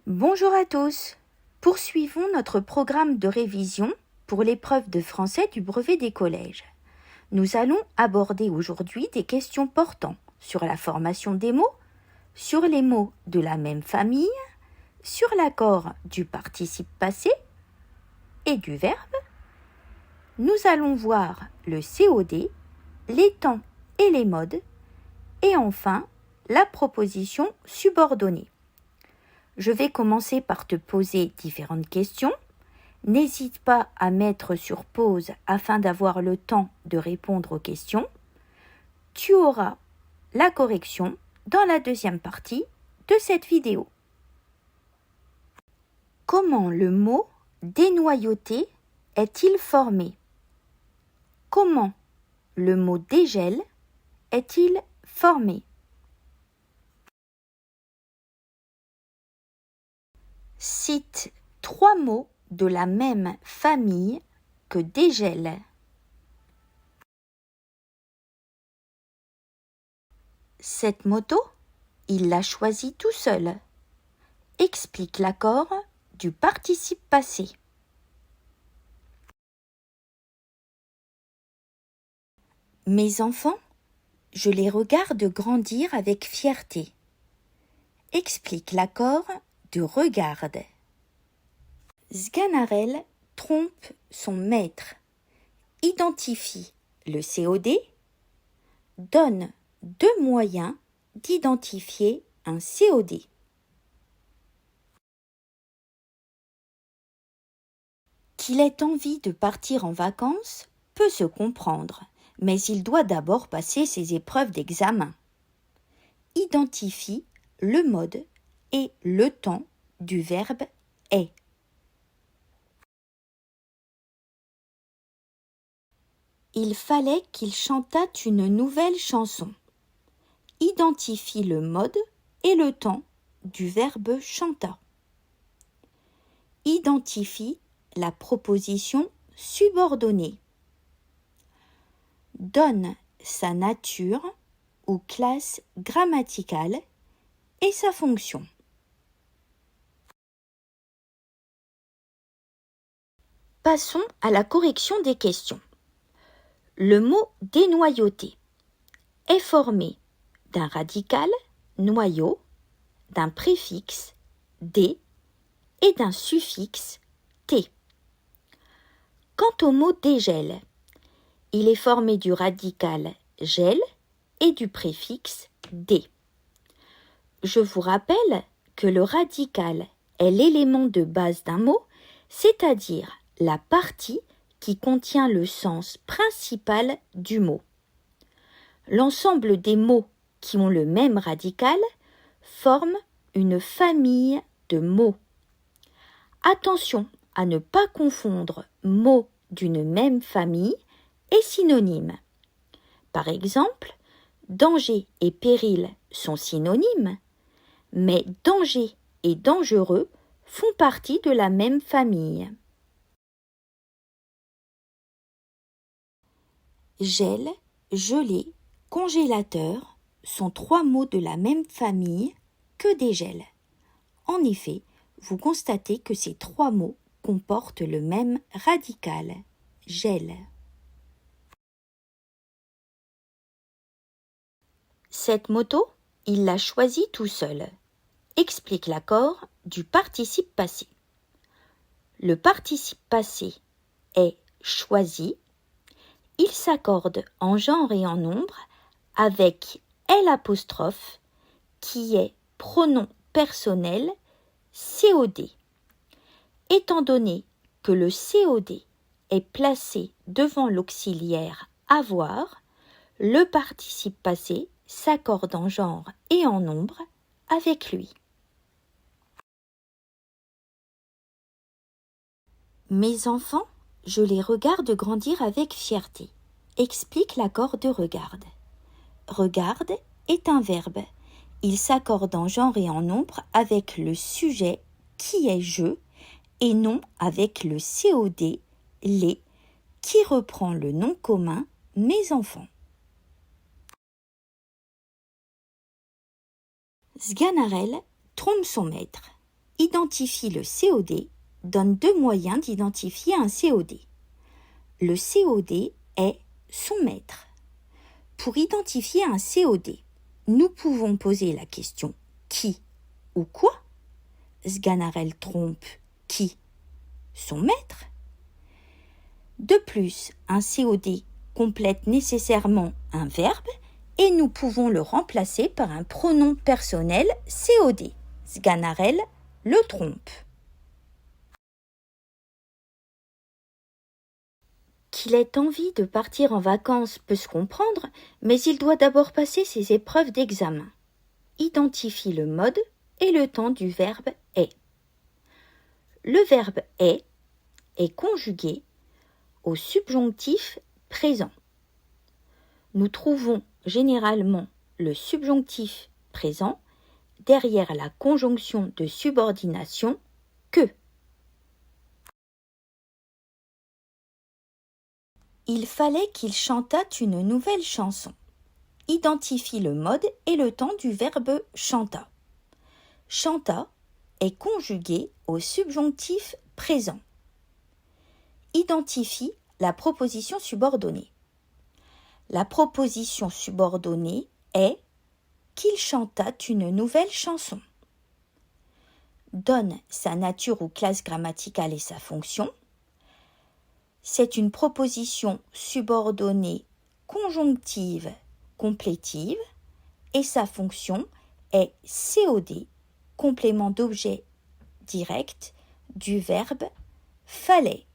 Bonjour à tous. Poursuivons notre programme de révision pour l'épreuve de français du brevet des collèges. Nous allons aborder aujourd'hui des questions portant sur la formation des mots, sur les mots de la même famille, sur l'accord du participe passé et du verbe. Nous allons voir le COD, les temps et les modes, et enfin la proposition subordonnée. Je vais commencer par te poser différentes questions. N'hésite pas à mettre sur pause afin d'avoir le temps de répondre aux questions. Tu auras la correction dans la deuxième partie de cette vidéo. Comment le mot dénoyauté est-il formé? Comment le mot dégel est-il formé? Cite 3 mots de la même famille que dégel. Cette moto, il l'a choisie tout seul. Explique l'accord du participe passé. Mes enfants, je les regarde grandir avec fierté. Explique l'accord de regarde. Sganarelle trompe son maître, identifie le COD, donne 2 moyens d'identifier un COD. Qu'il ait envie de partir en vacances peut se comprendre, mais il doit d'abord passer ses épreuves d'examen. Identifie le mode et le temps du verbe est. Il fallait qu'il chantât une nouvelle chanson. Identifie le mode et le temps du verbe chanta. Identifie la proposition subordonnée. Donne sa nature ou classe grammaticale et sa fonction. Passons à la correction des questions. Le mot dénoyauté est formé d'un radical, noyau, d'un préfixe, dé, et d'un suffixe, t. Quant au mot dégel, il est formé du radical gel et du préfixe dé. Je vous rappelle que le radical est l'élément de base d'un mot, c'est-à-dire la partie qui contient le sens principal du mot. L'ensemble des mots qui ont le même radical forment une famille de mots. Attention à ne pas confondre mots d'une même famille et synonymes. Par exemple, danger et péril sont synonymes, mais danger et dangereux font partie de la même famille. Gel, gelé, congélateur sont 3 mots de la même famille que dégel. En effet, vous constatez que ces 3 mots comportent le même radical, gel. Cette moto, il l'a choisie tout seul. Explique l'accord du participe passé. Le participe passé est choisi. Il s'accorde en genre et en nombre avec L', qui est pronom personnel COD. Étant donné que le COD est placé devant l'auxiliaire avoir, le participe passé s'accorde en genre et en nombre avec lui. Mes enfants, je les regarde grandir avec fierté. Explique l'accord de regarde. Regarde est un verbe. Il s'accorde en genre et en nombre avec le sujet qui est je et non avec le COD, les, qui reprend le nom commun mes enfants. Sganarelle trompe son maître. Identifie le COD donne deux moyens d'identifier un COD. Le COD est son maître. Pour identifier un COD, nous pouvons poser la question qui ou quoi? Sganarelle trompe qui? Son maître. De plus, un COD complète nécessairement un verbe et nous pouvons le remplacer par un pronom personnel COD. Sganarelle le trompe. Qu'il ait envie de partir en vacances peut se comprendre, mais il doit d'abord passer ses épreuves d'examen. Identifie le mode et le temps du verbe est. Le verbe est conjugué au subjonctif présent. Nous trouvons généralement le subjonctif présent derrière la conjonction de subordination que. Il fallait qu'il chantât une nouvelle chanson. Identifie le mode et le temps du verbe chanta. Chanta est conjugué au subjonctif présent. Identifie la proposition subordonnée. La proposition subordonnée est qu'il chantât une nouvelle chanson. Donne sa nature ou classe grammaticale et sa fonction. C'est une proposition subordonnée conjonctive complétive et sa fonction est COD, complément d'objet direct du verbe fallait.